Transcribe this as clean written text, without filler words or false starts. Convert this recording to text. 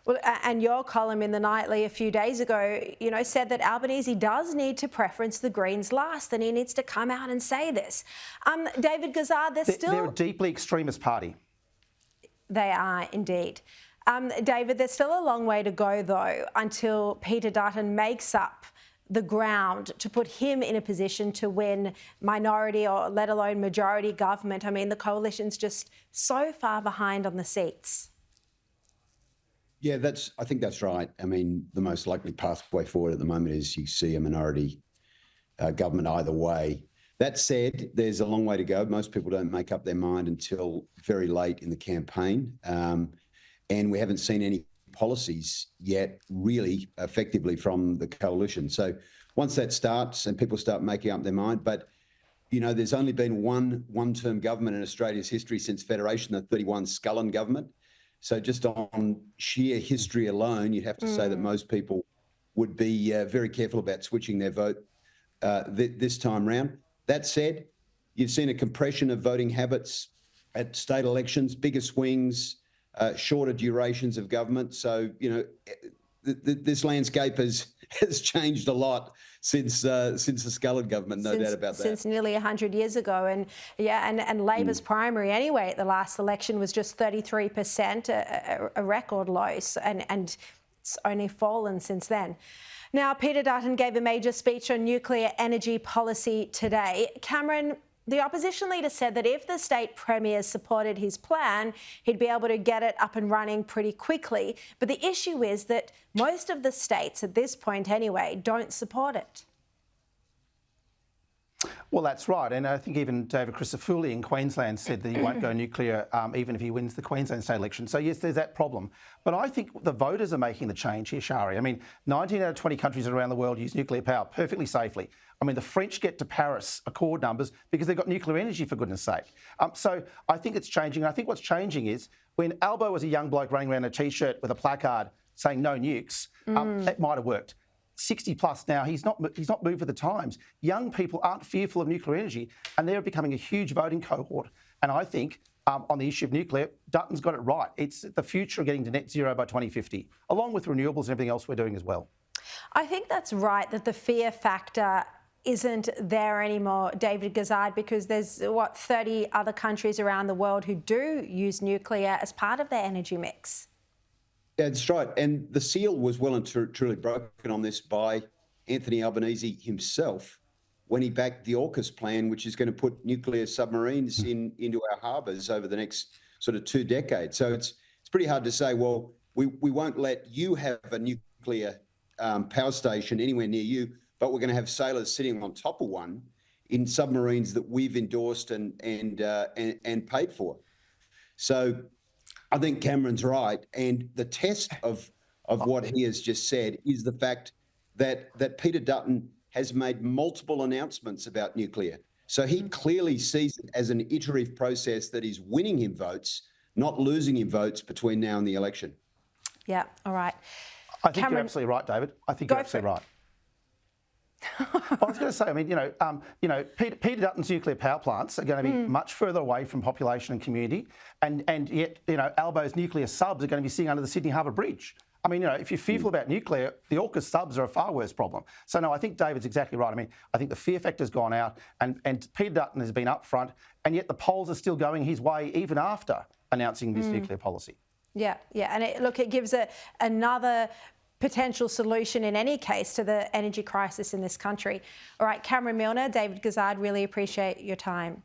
Well, and your column in the Nightly a few days ago, said that Albanese does need to preference the Greens last, and he needs to come out and say this. David Gazard, they're a deeply extremist party. They are indeed. David, there's still a long way to go, though, until Peter Dutton makes up the ground to put him in a position to win minority or let alone majority government. I mean, the coalition's just so far behind on the seats. Yeah, I think that's right. I mean, the most likely pathway forward at the moment is you see a minority government either way. That said, there's a long way to go. Most people don't make up their mind until very late in the campaign. And we haven't seen any policies yet really effectively from the coalition. So once that starts and people start making up their mind, but there's only been one-term government in Australia's history since Federation, the 31 Scullin government. So just on sheer history alone, you'd have to say that most people would be very careful about switching their vote this time round. That said, you've seen a compression of voting habits at state elections, bigger swings, shorter durations of government. So, this landscape has changed a lot since the Scullin government, no doubt about that. Since nearly 100 years ago. And Labor's primary anyway at the last election was just 33%, a record low, and it's only fallen since then. Now, Peter Dutton gave a major speech on nuclear energy policy today. Cameron, the opposition leader said that if the state premiers supported his plan, he'd be able to get it up and running pretty quickly. But the issue is that most of the states, at this point anyway, don't support it. Well, that's right. And I think even David Crisafulli in Queensland said that he won't go nuclear even if he wins the Queensland state election. So, yes, there's that problem. But I think the voters are making the change here, Sharri. I mean, 19 out of 20 countries around the world use nuclear power perfectly safely. I mean, the French get to Paris Accord numbers because they've got nuclear energy, for goodness sake. So I think it's changing. I think what's changing is when Albo was a young bloke running around in a T-shirt with a placard saying no nukes, that might have worked. 60 plus now, he's not moved with the times. Young people aren't fearful of nuclear energy and they're becoming a huge voting cohort. And I think on the issue of nuclear, Dutton's got it right. It's the future of getting to net zero by 2050, along with renewables and everything else we're doing as well. I think that's right, that the fear factor isn't there anymore, David Gazard, because there's, 30 other countries around the world who do use nuclear as part of their energy mix. That's right. And the seal was well and truly broken on this by Anthony Albanese himself when he backed the AUKUS plan, which is going to put nuclear submarines into our harbours over the next sort of 2 decades. So it's pretty hard to say, well, we won't let you have a nuclear power station anywhere near you, but we're going to have sailors sitting on top of one in submarines that we've endorsed and paid for. So I think Cameron's right. And the test of what he has just said is the fact that Peter Dutton has made multiple announcements about nuclear. So he clearly sees it as an iterative process that is winning him votes, not losing him votes between now and the election. Yeah, all right. I think Cameron, you're absolutely right, David. I think you're absolutely right. I was going to say, I mean, Peter Dutton's nuclear power plants are going to be much further away from population and community, and yet, Albo's nuclear subs are going to be sitting under the Sydney Harbour Bridge. I mean, if you're fearful about nuclear, the AUKUS subs are a far worse problem. So, no, I think David's exactly right. I mean, I think the fear factor's gone out, and Peter Dutton has been upfront, and yet the polls are still going his way even after announcing this nuclear policy. Yeah, and it gives another potential solution in any case to the energy crisis in this country. All right, Cameron Milner, David Gazard, really appreciate your time.